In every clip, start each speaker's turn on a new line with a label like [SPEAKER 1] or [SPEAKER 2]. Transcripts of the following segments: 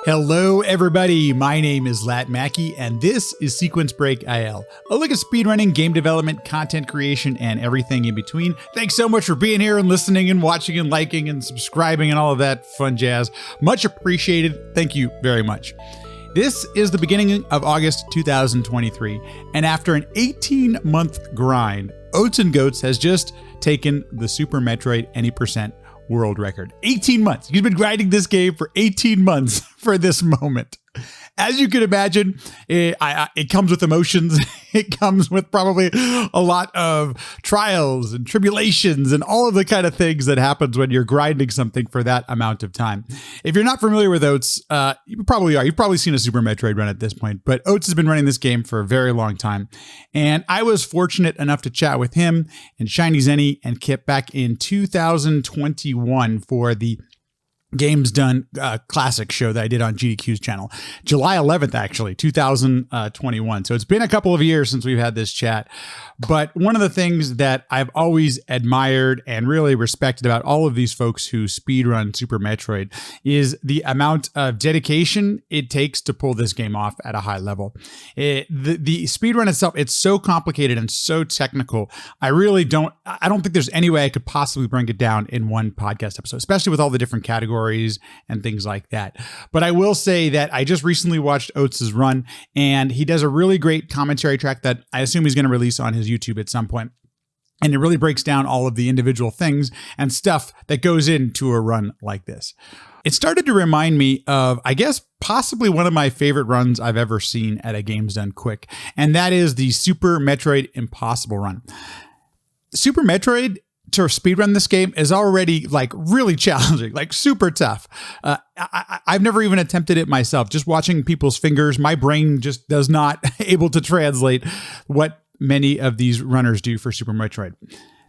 [SPEAKER 1] Hello, everybody. My name is Lat Mackey, and this is Sequence Break IL, a look at speedrunning, game development, content creation, and everything in between. Thanks so much for being here and listening and watching and liking and subscribing and all of that fun jazz. Much appreciated. Thank you very much. This is the beginning of August 2023, and after an 18-month grind, Oatsngoats has just taken the Super Metroid Any Percent world record. 18 months. He's been grinding this game for 18 months for this moment. As you can imagine, it comes with emotions. It comes with probably a lot of trials and tribulations and all of the kind of things that happens when you're grinding something for that amount of time. If you're not familiar with Oats, you probably are. You've probably seen a Super Metroid run at this point, but Oats has been running this game for a very long time. And I was fortunate enough to chat with him and ShinyZeni and Kipp back in 2021 for the Games Done classic show that I did on GDQ's channel. July 11th, actually, 2021. So it's been a couple of years since we've had this chat. But one of the things that I've always admired and really respected about all of these folks who speedrun Super Metroid is the amount of dedication it takes to pull this game off at a high level. The speedrun itself, it's so complicated and so technical. I don't think there's any way I could possibly bring it down in one podcast episode, especially with all the different categories and things like that. But I will say that I just recently watched Oats's run, and he does a really great commentary track that I assume he's going to release on his YouTube at some point. And it really breaks down all of the individual things and stuff that goes into a run like this. It started to remind me of, I guess, possibly one of my favorite runs I've ever seen at a Games Done Quick, and that is the Super Metroid Impossible run. Super Metroid, to speedrun this game, is already like really challenging, like super tough. I've never even attempted it myself. Just watching people's fingers, my brain just does not able to translate what many of these runners do for Super Metroid.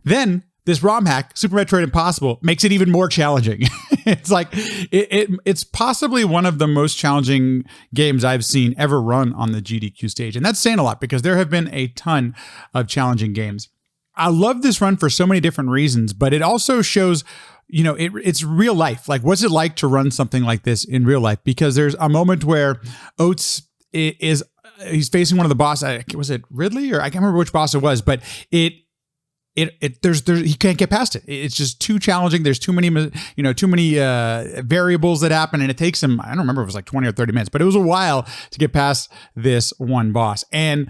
[SPEAKER 1] Then this ROM hack, Super Metroid Impossible, makes it even more challenging. It's like it's possibly one of the most challenging games I've seen ever run on the GDQ stage, and that's saying a lot because there have been a ton of challenging games. I love this run for so many different reasons, but it also shows, it's real life. Like, what's it like to run something like this in real life? Because there's a moment where Oats he's facing one of the bosses. Was it Ridley, or I can't remember which boss it was, but he can't get past it. It's just too challenging. There's too many variables that happen, and it takes him, I don't remember if it was like 20 or 30 minutes, but it was a while to get past this one boss. And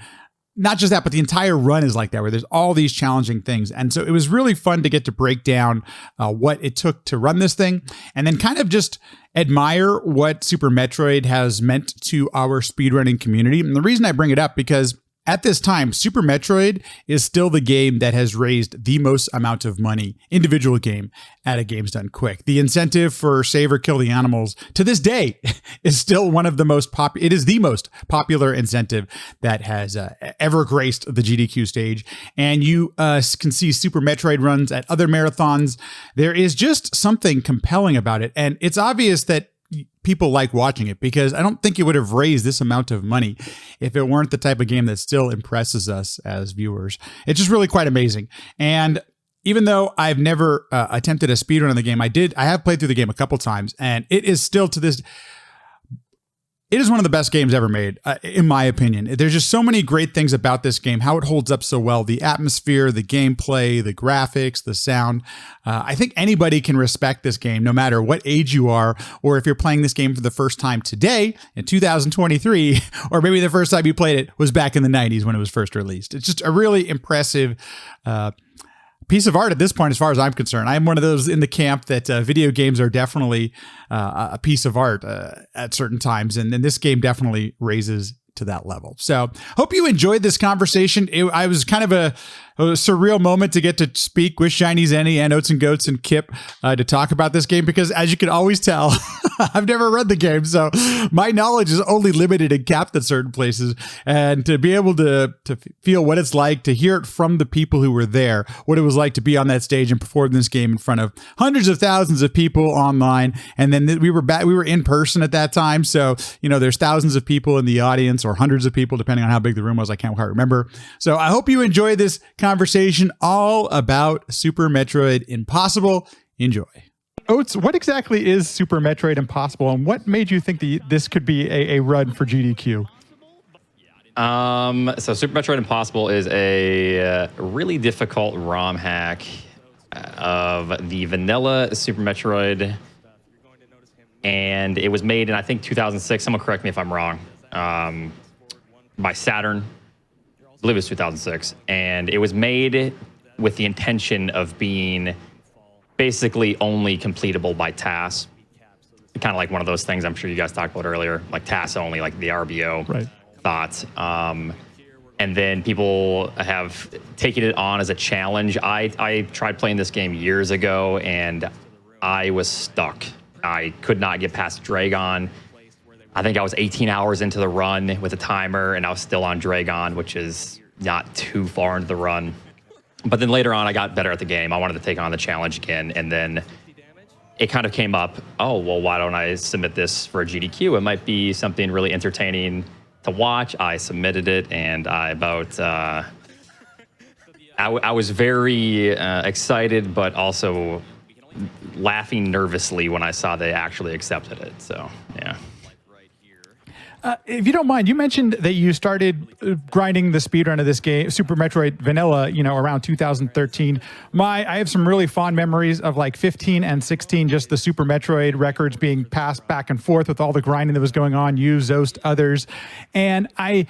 [SPEAKER 1] not just that, but the entire run is like that, where there's all these challenging things. And so it was really fun to get to break down what it took to run this thing, and then kind of just admire what Super Metroid has meant to our speedrunning community. And the reason I bring it up, because at this time, Super Metroid is still the game that has raised the most amount of money, individual game, at a Games Done Quick. The incentive for Save or Kill the Animals to this day is still one of the most popular. It is the most popular incentive that has ever graced the GDQ stage. And you can see Super Metroid runs at other marathons. There is just something compelling about it. And it's obvious that people like watching it, because I don't think it would have raised this amount of money if it weren't the type of game that still impresses us as viewers. It's just really quite amazing. And even though I've never attempted a speedrun of the game, I have played through the game a couple times, and it is still it is one of the best games ever made, in my opinion. There's just so many great things about this game, how it holds up so well, the atmosphere, the gameplay, the graphics, the sound. I think anybody can respect this game, no matter what age you are, or if you're playing this game for the first time today in 2023, or maybe the first time you played it was back in the 90s when it was first released. It's just a really impressive piece of art at this point, as far as I'm concerned. I'm one of those in the camp that video games are definitely a piece of art at certain times, and this game definitely raises to that level. So hope you enjoyed this conversation. I was kind of a surreal moment to get to speak with ShinyZeni and Oatsngoats and Kipp to talk about this game, because as you can always tell, I've never run the game, so my knowledge is only limited and capped at certain places. And to be able to feel what it's like, to hear it from the people who were there, what it was like to be on that stage and perform this game in front of hundreds of thousands of people online. And then we were in person at that time, so there's thousands of people in the audience, or hundreds of people, depending on how big the room was. I can't quite remember. So I hope you enjoy this conversation all about Super Metroid Impossible. Enjoy. Oats, what exactly is Super Metroid Impossible, and what made you think that this could be a run for GDQ?
[SPEAKER 2] So Super Metroid Impossible is a really difficult ROM hack of the vanilla Super Metroid, and it was made in, I think, 2006. Someone correct me if I'm wrong. By Saturn. I believe it was 2006. And it was made with the intention of being basically only completable by TAS. Kind of like one of those things I'm sure you guys talked about earlier, like TAS only, like the RBO thoughts. And then people have taken it on as a challenge. I tried playing this game years ago, and I was stuck. I could not get past Dragon. I think I was 18 hours into the run with a timer, and I was still on Dragon, which is not too far into the run. But then later on, I got better at the game. I wanted to take on the challenge again, and then it kind of came up, oh, well, why don't I submit this for a GDQ? It might be something really entertaining to watch. I submitted it, and I was very excited, but also laughing nervously when I saw they actually accepted it. So, yeah.
[SPEAKER 1] If you don't mind, you mentioned that you started grinding the speedrun of this game, Super Metroid Vanilla, around 2013. I have some really fond memories of like 15 and 16, just the Super Metroid records being passed back and forth with all the grinding that was going on, you, Zoast, others. And I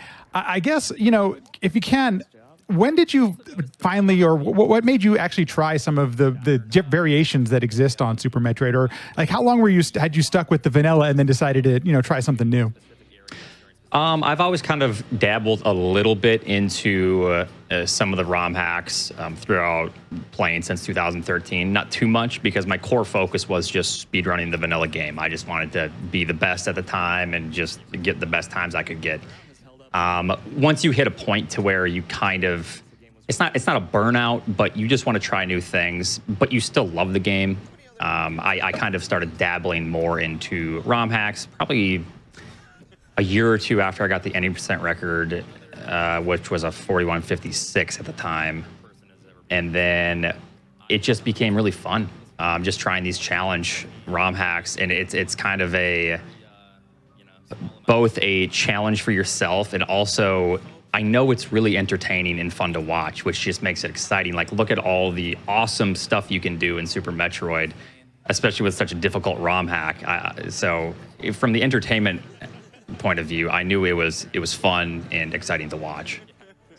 [SPEAKER 1] guess, if you can, when did you finally, or what made you actually try some of the variations that exist on Super Metroid? Or like how long had you stuck with the vanilla and then decided to, try something new?
[SPEAKER 2] I've always kind of dabbled a little bit into some of the ROM hacks throughout playing since 2013. Not too much, because my core focus was just speedrunning the vanilla game. I just wanted to be the best at the time and just get the best times I could get. Once you hit a point to where you kind of, it's not a burnout, but you just want to try new things, but you still love the game. I kind of started dabbling more into ROM hacks, probably a year or two after I got the 80% record, which was a 4156 at the time. And then it just became really fun, just trying these challenge ROM hacks. And it's kind of both a challenge for yourself, and also I know it's really entertaining and fun to watch, which just makes it exciting. Like, look at all the awesome stuff you can do in Super Metroid, especially with such a difficult ROM hack. So from the entertainment point of view, I knew it was fun and exciting to watch.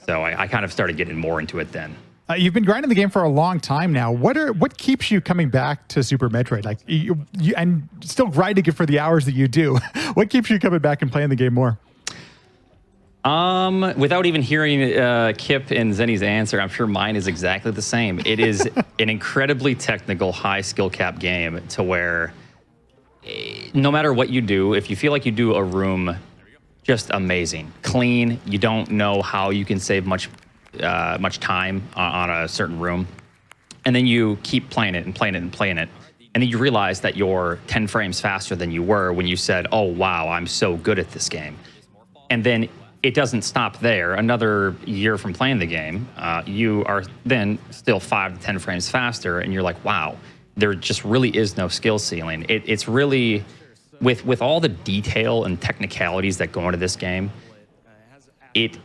[SPEAKER 2] So I kind of started getting more into it then.
[SPEAKER 1] You've been grinding the game for a long time now. What keeps you coming back to Super Metroid? Like you and still grinding it for the hours that you do. What keeps you coming back and playing the game more?
[SPEAKER 2] Without even hearing Kipp and Zeni's answer, I'm sure mine is exactly the same. It is an incredibly technical, high skill cap game to where no matter what you do, if you feel like you do a room just amazing, clean, you don't know how you can save much time on a certain room, and then you keep playing it and playing it and playing it, and then you realize that you're 10 frames faster than you were when you said, oh wow, I'm so good at this game. And then it doesn't stop there. Another year from playing the game, you are then still 5 to 10 frames faster, and you're like, wow, there just really is no skill ceiling. It's really, with all the detail and technicalities that go into this game, it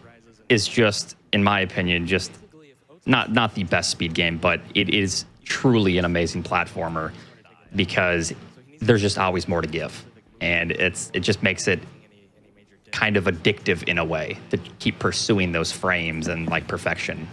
[SPEAKER 2] is just, in my opinion, just not the best speed game, but it is truly an amazing platformer, because there's just always more to give. And it just makes it kind of addictive in a way to keep pursuing those frames and like perfection,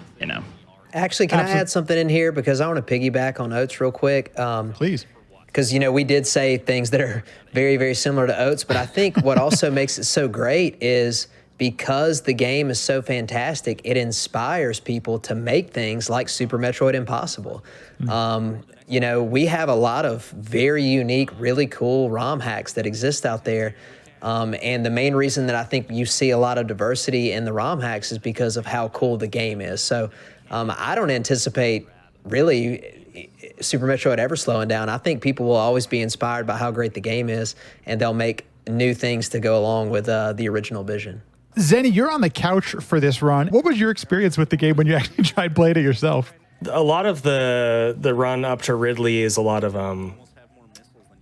[SPEAKER 3] Actually, can I add something in here? Because I want to piggyback on Oats real quick.
[SPEAKER 1] Please.
[SPEAKER 3] Because, we did say things that are very, very similar to Oats, but I think what also makes it so great is because the game is so fantastic, it inspires people to make things like Super Metroid Impossible. We have a lot of very unique, really cool ROM hacks that exist out there. And the main reason that I think you see a lot of diversity in the ROM hacks is because of how cool the game is. So I don't anticipate really Super Metroid ever slowing down. I think people will always be inspired by how great the game is, and they'll make new things to go along with the original vision.
[SPEAKER 1] Zeni, you're on the couch for this run. What was your experience with the game when you actually tried playing it yourself?
[SPEAKER 4] A lot of the run up to Ridley is a lot of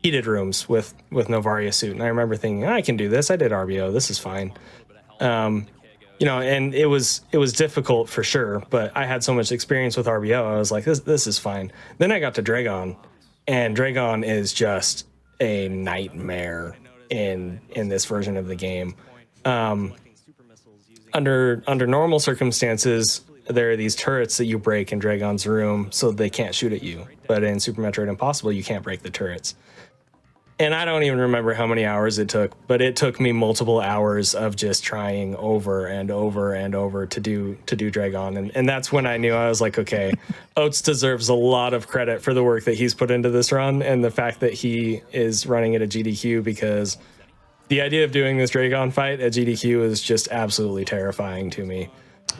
[SPEAKER 4] heated rooms with Novaria suit, and I remember thinking, I can do this. I did RBO. This is fine. And it was difficult for sure, but I had so much experience with RBO. I was like, this is fine. Then I got to Dragon, and Dragon is just a nightmare in this version of the game. Under normal circumstances, there are these turrets that you break in Dragon's room so they can't shoot at you. But in Super Metroid Impossible, you can't break the turrets. And I don't even remember how many hours it took, but it took me multiple hours of just trying over and over and over to do Dragon. And that's when I knew, I was like, okay, Oats deserves a lot of credit for the work that he's put into this run and the fact that he is running it at GDQ, because the idea of doing this Dragon fight at GDQ is just absolutely terrifying to me.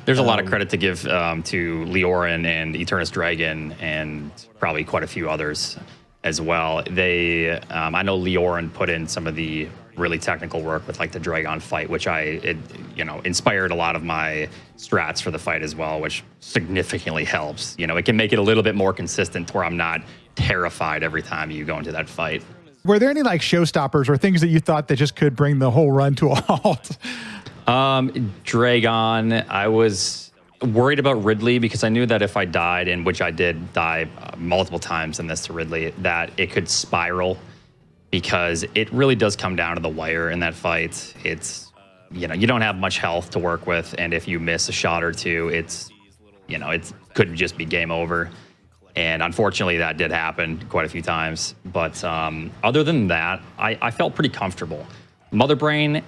[SPEAKER 4] There's
[SPEAKER 2] a lot of credit to give to Leorin and Eternus Dragon and probably quite a few others as well. They, I know Leorin put in some of the really technical work with like the Dragon fight, which inspired a lot of my strats for the fight as well, which significantly helps. It can make it a little bit more consistent to where I'm not terrified every time you go into that fight.
[SPEAKER 1] Were there any like showstoppers or things that you thought that just could bring the whole run to a halt?
[SPEAKER 2] Dragon, I was worried about Ridley because I knew that if I died, and which I did die multiple times in this to Ridley, that it could spiral, because it really does come down to the wire in that fight. It's, you don't have much health to work with, and if you miss a shot or two, it could just be game over. And unfortunately, that did happen quite a few times. But other than that, I felt pretty comfortable. Mother Brain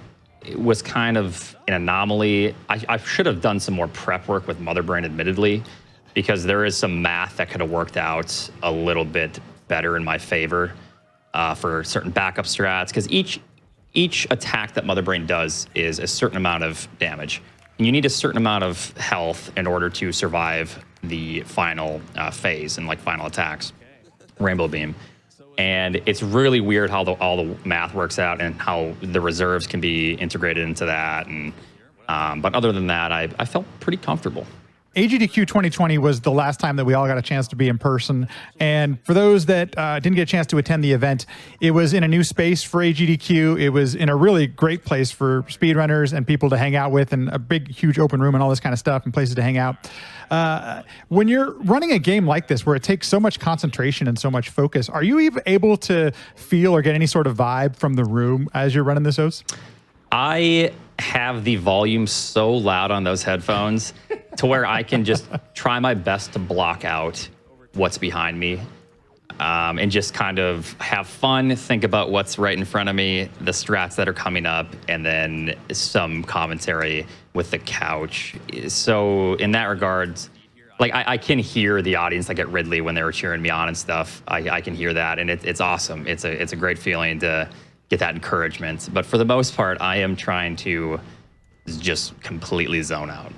[SPEAKER 2] was kind of an anomaly. I should have done some more prep work with Mother Brain, admittedly, because there is some math that could have worked out a little bit better in my favor for certain backup strats, because each attack that Mother Brain does is a certain amount of damage. And you need a certain amount of health in order to survive the final phase and like final attacks, Rainbow Beam. And it's really weird how all the math works out and how the reserves can be integrated into that. And but other than that, I felt pretty comfortable.
[SPEAKER 1] AGDQ 2020 was the last time that we all got a chance to be in person. And for those that didn't get a chance to attend the event, it was in a new space for AGDQ. It was in a really great place for speedrunners and people to hang out with, and a big, huge open room and all this kind of stuff and places to hang out. When you're running a game like this, where it takes so much concentration and so much focus, are you even able to feel or get any sort of vibe from the room as you're running this, Oats?
[SPEAKER 2] I have the volume so loud on those headphones to where I can just try my best to block out what's behind me, and just kind of have fun, think about what's right in front of me, the strats that are coming up, and then some commentary with the couch. So in that regard, like I can hear the audience, like at Ridley when they were cheering me on and stuff. I can hear that, and it's awesome. It's a great feeling to get that encouragement. But for the most part, I am trying to just completely zone out,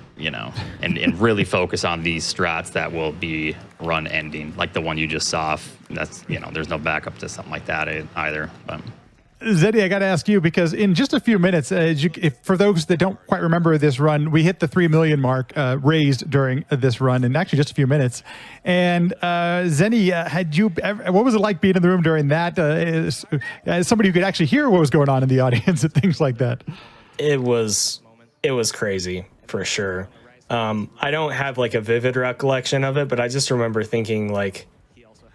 [SPEAKER 2] and really focus on these strats that will be run ending, like the one you just saw. That's, there's no backup to something like that either. But
[SPEAKER 1] Zeni, I got to ask you, because in just a few minutes, for those that don't quite remember this run, we hit the 3 million mark raised during this run in actually just a few minutes. And Zeni, what was it like being in the room during that? As somebody who could actually hear what was going on in the audience and things like that.
[SPEAKER 4] It was crazy for sure. I don't have like a vivid recollection of it, but I just remember thinking like,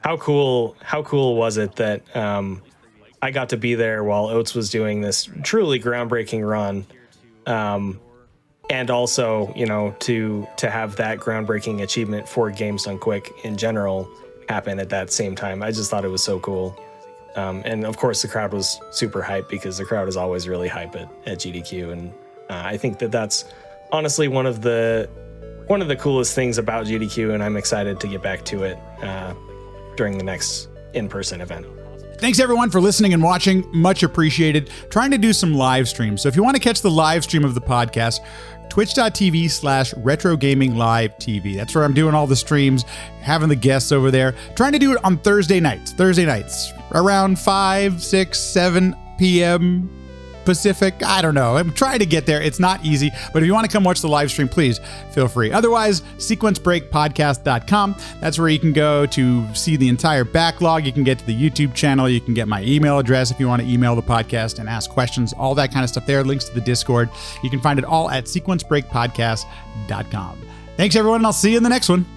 [SPEAKER 4] how cool was it that I got to be there while Oats was doing this truly groundbreaking run, and also to have that groundbreaking achievement for games done quick in general happen at that same time. I just thought it was so cool, and of course the crowd was super hyped, because the crowd is always really hype at GDQ, and I think that's honestly one of the coolest things about GDQ, and I'm excited to get back to it during the next in-person event.
[SPEAKER 1] Thanks everyone for listening and watching. Much appreciated. Trying to do some live streams. So if you want to catch the live stream of the podcast, twitch.tv/retrogaminglivetv. That's where I'm doing all the streams, having the guests over there. Trying to do it on Thursday nights, around 5, 6, 7 p.m. Pacific. I don't know. I'm trying to get there. It's not easy, but if you want to come watch the live stream, please feel free. Otherwise, sequencebreakpodcast.com. That's where you can go to see the entire backlog. You can get to the YouTube channel. You can get my email address if you want to email the podcast and ask questions, all that kind of stuff there. Links to the Discord. You can find it all at sequencebreakpodcast.com. Thanks, everyone, and I'll see you in the next one.